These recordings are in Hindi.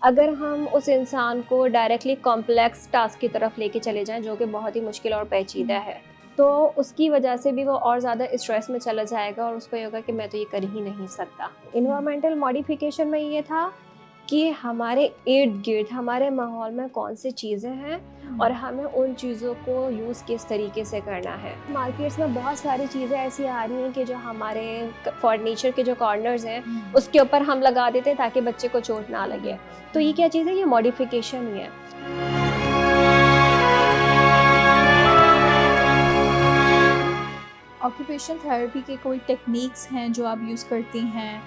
अगर हम उस इंसान को डायरेक्टली कॉम्प्लेक्स टास्क की तरफ लेके चले जाएँ जो कि बहुत ही मुश्किल और पेचीदा है, तो उसकी वजह से भी वो और ज़्यादा स्ट्रेस में चला जाएगा और उसको ये होगा कि मैं तो ये कर ही नहीं सकता। एनवायरमेंटल मॉडिफ़िकेशन में ये था कि हमारे इर्द-गिर्द, हमारे माहौल में कौन-सी चीज़ें हैं और हमें उन चीज़ों को यूज़ किस तरीके से करना है। मार्केट्स में बहुत सारी चीज़ें ऐसी आ रही हैं कि जो हमारे फर्नीचर के जो कॉर्नर्स हैं, उसके ऊपर हम लगा देते हैं ताकि बच्चे को चोट ना लगे। तो ये क्या चीज़ है? ये मॉडिफ़िकेशन ही है। ऑक्यूपेशन थेरेपी के कोई टेक्निक्स हैं जो आप यूज़ करती हैं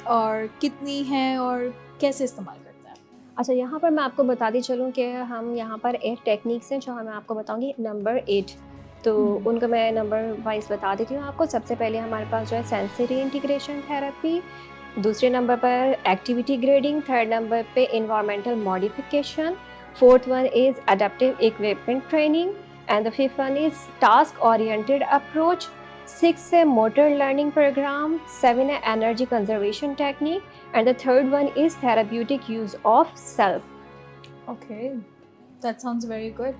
और कितनी हैं और कैसे इस्तेमाल करते हैं? अच्छा, यहाँ पर मैं आपको बताती चलूँ कि हम यहाँ पर 8 टेक्निक्स हैं जो मैं आपको बताऊँगी नंबर 8। तो उनका मैं नंबर वाइज़ बता देती हूँ आपको। सबसे पहले हमारे पास जो है सेंसरी इंटीग्रेशन थेरेपी, दूसरे नंबर पर एक्टिविटी ग्रेडिंग, थर्ड नंबर पे environmental modification, fourth one is adaptive equipment training and the fifth one is task oriented approach, 6 है मोटर लर्निंग प्रोग्राम, 7 है energy conservation technique and the third one is therapeutic use of self. Okay, that sounds very good.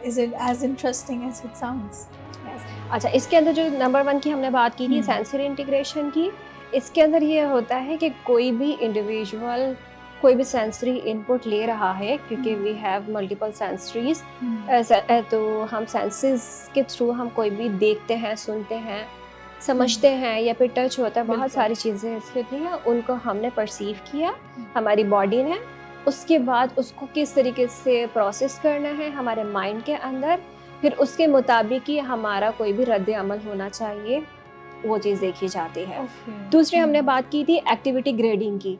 Is it as interesting as it sounds? Yes. अच्छा, इसके अंदर जो नंबर 1 की हमने बात की थी सेंसरी इंटीग्रेशन की, इसके अंदर ये होता है कि कोई भी इंडिविजुअल कोई भी सेंसरी इनपुट ले रहा है क्योंकि वी हैव मल्टीपल सेंसरीज, तो हम सेंसेस के थ्रू हम कोई भी देखते हैं, सुनते हैं, समझते हैं या फिर टच होता है। बहुत बिल्कुल। सारी चीज़ें ऐसी होती हैं, उनको हमने परसीव किया हमारी बॉडी ने, उसके बाद उसको किस तरीके से प्रोसेस करना है हमारे माइंड के अंदर, फिर उसके मुताबिक ही हमारा कोई भी रद्द-ए-अमल होना चाहिए, वो चीज़ देखी जाती है। ओके। दूसरी हमने बात की थी एक्टिविटी ग्रेडिंग की।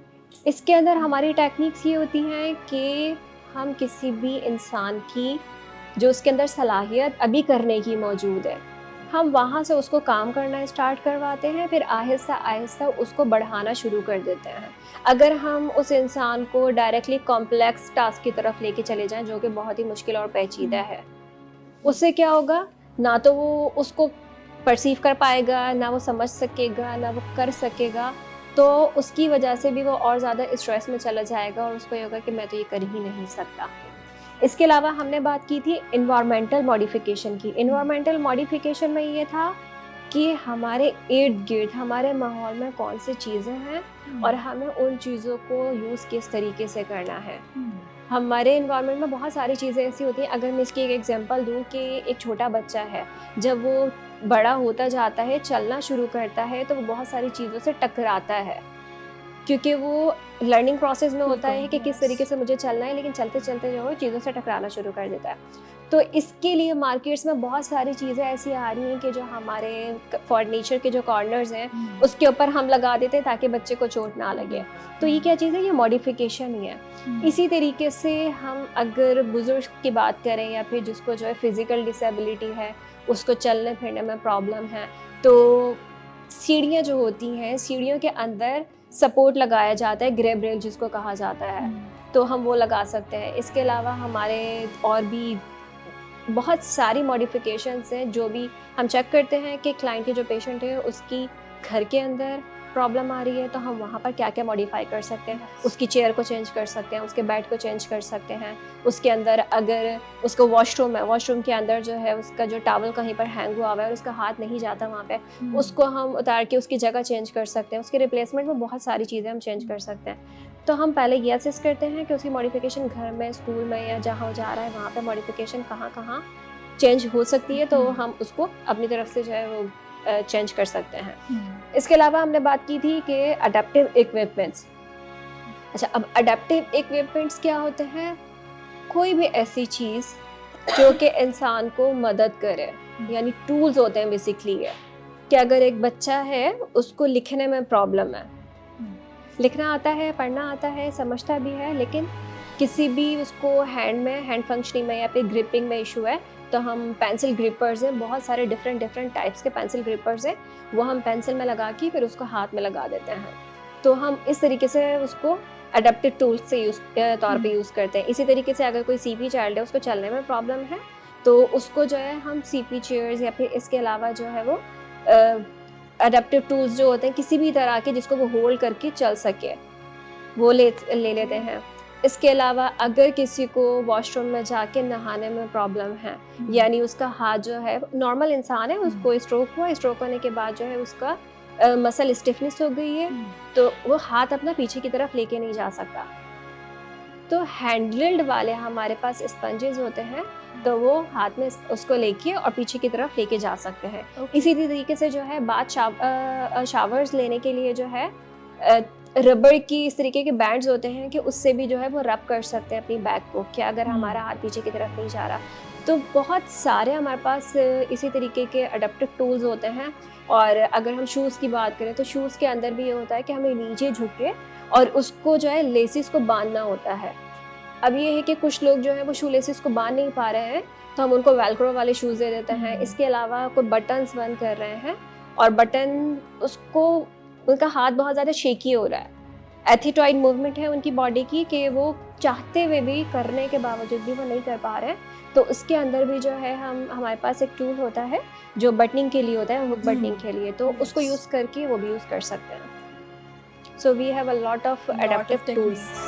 इसके अंदर हमारी टेक्निक्स ये होती हैं कि हम किसी भी इंसान की जो उसके अंदर सलाहियत अभी करने की मौजूद है, हम वहाँ से उसको काम करना स्टार्ट करवाते हैं, फिर आहिस्ता-आहिस्ता उसको बढ़ाना शुरू कर देते हैं। अगर हम उस इंसान को डायरेक्टली कॉम्प्लेक्स टास्क की तरफ लेके चले जाएँ जो कि बहुत ही मुश्किल और पेचीदा है, उससे क्या होगा, ना तो वो उसको परसीव कर पाएगा, ना वो समझ सकेगा, ना वो कर सकेगा, तो उसकी वजह से भी वो और ज़्यादा स्ट्रेस में चला जाएगा और उसको ये होगा कि मैं तो ये कर ही नहीं सकता। इसके अलावा हमने बात की थी एनवायरमेंटल मॉडिफ़िकेशन की। एनवायरमेंटल मॉडिफ़िकेशन में ये था कि हमारे इर्द-गिर्द, हमारे माहौल में कौन-सी चीज़ें हैं और हमें उन चीज़ों को यूज़ किस तरीके से करना है। हमारे एनवायरनमेंट में बहुत सारी चीज़ें ऐसी होती हैं, अगर मैं इसकी एक एग्ज़ाम्पल दूँ कि एक छोटा बच्चा है, जब वो बड़ा होता जाता है, चलना शुरू करता है, तो वो बहुत सारी चीज़ों से टकराता है। क्योंकि वो लर्निंग प्रोसेस में होता है कि किस तरीके से मुझे चलना है, लेकिन चलते-चलते जो है वो चीज़ों से टकराना शुरू कर देता है। तो इसके लिए मार्केट्स में बहुत सारी चीज़ें ऐसी आ रही हैं कि जो हमारे फर्नीचर के जो कॉर्नर्स हैं, उसके ऊपर हम लगा देते हैं ताकि बच्चे को चोट ना लगे। तो ये क्या चीज़ है? ये मॉडिफ़िकेशन ही है। इसी तरीके से हम अगर बुज़ुर्ग की बात करें या फिर जिसको जो है फ़िज़िकल डिसेबिलिटी है, उसको चलने-फिरने में प्रॉब्लम है, तो सीढ़ियाँ जो होती हैं, सीढ़ियों के अंदर सपोर्ट लगाया जाता है, ग्रैब रेल जिसको कहा जाता है, तो हम वो लगा सकते हैं। इसके अलावा हमारे और भी बहुत सारी मॉडिफ़िकेशंस हैं, जो भी हम चेक करते हैं कि क्लाइंट के जो पेशेंट है, उसकी घर के अंदर प्रॉब्लम आ रही है, तो हम वहाँ पर क्या-क्या मॉडिफ़ाई कर सकते हैं। उसकी चेयर को चेंज कर सकते हैं, उसके बेड को चेंज कर सकते हैं। उसके अंदर अगर उसको वॉशरूम है, वॉशरूम के अंदर जो है उसका जो टॉवल कहीं पर हैंग हुआ हुआ है और उसका हाथ नहीं जाता वहाँ पे, उसको हम उतार के उसकी जगह चेंज कर सकते हैं। उसके रिप्लेसमेंट में बहुत सारी चीज़ें हम चेंज कर सकते हैं। तो हम पहले ये असेस करते हैं कि उसकी मॉडिफ़िकेशन घर में, स्कूल में या जहाँ वो जा रहा है, वहाँ पे मॉडिफ़िकेशन कहाँ-कहाँ चेंज हो सकती है, तो हम उसको अपनी तरफ से जो है वो चेंज कर सकते हैं। इसके अलावा हमने बात की थी कि अडैप्टिव इक्विपमेंट्स। अच्छा, अब अडैप्टिव इक्विपमेंट्स क्या होते हैं? कोई भी ऐसी चीज़ जो कि इंसान को मदद करे, यानी टूल्स होते हैं बेसिकली ये, कि अगर एक बच्चा है, उसको लिखने में प्रॉब्लम है, लिखना आता है, पढ़ना आता है, समझता भी है, लेकिन किसी भी उसको हैंड में, हैंड फंक्शनिंग में या फिर ग्रिपिंग में इश्यू है, तो हम पेंसिल ग्रिपर्स हैं, बहुत सारे डिफरेंट टाइप्स के पेंसिल ग्रिपर्स हैं, वो हम पेंसिल में लगा के फिर उसको हाथ में लगा देते हैं। तो हम इस तरीके से उसको एडेप्टिव टूल्स से तौर पे यूज़ करते हैं। इसी तरीके से अगर कोई सीपी चाइल्ड है, उसको चलने में प्रॉब्लम है, तो उसको जो है हम सीपी चेयर्स या फिर इसके अलावा जो है वो एडेप्टिव टूल्स जो होते हैं किसी भी तरह के जिसको वो होल्ड करके चल सके, वो ले लेते हैं। इसके अलावा अगर किसी को वॉशरूम में जाके नहाने में प्रॉब्लम है, यानी उसका हाथ जो है, नॉर्मल इंसान है, उसको स्ट्रोक हुआ, स्ट्रोक होने के बाद जो है उसका मसल स्टिफनेस हो गई है, तो वो हाथ अपना पीछे की तरफ लेके नहीं जा सकता। तो हैंडल्ड वाले हमारे पास स्पंजेस होते हैं, तो वो हाथ में उसको लेके और पीछे की तरफ लेके जा सकते हैं। ओके। इसी तरीके से जो है शावर्स लेने के लिए जो है रबर की इस तरीके के बैंड्स होते हैं कि उससे भी जो है वो रब कर सकते हैं अपनी बैक को, कि अगर हमारा हाथ पीछे की तरफ नहीं जा रहा। तो बहुत सारे हमारे पास इसी तरीके के अडेप्टिव टूल्स होते हैं। और अगर हम शूज़ की बात करें तो शूज़ के अंदर भी ये होता है कि हमें नीचे झुक के और उसको जो है लेसिस को बांधना होता है। अब ये है कि कुछ लोग जो है वो शू लेसिस को बांध नहीं पा रहे हैं, तो हम उनको वेलक्रो वाले शूज़ दे देते हैं। इसके अलावा कोई बटन्स बंद कर रहे हैं और बटन उसको, उनका हाथ बहुत ज़्यादा शेकी हो रहा है, एथिटॉइड मूवमेंट है उनकी बॉडी की कि वो चाहते हुए भी करने के बावजूद भी वो नहीं कर पा रहे हैं, तो उसके अंदर भी जो है हमारे पास एक टूल होता है जो बटनिंग के लिए होता है, हुक बटनिंग के लिए, तो उसको यूज़ करके वो भी यूज़ कर सकते हैं। So we have a lot of lot adaptive of tools. Techniques.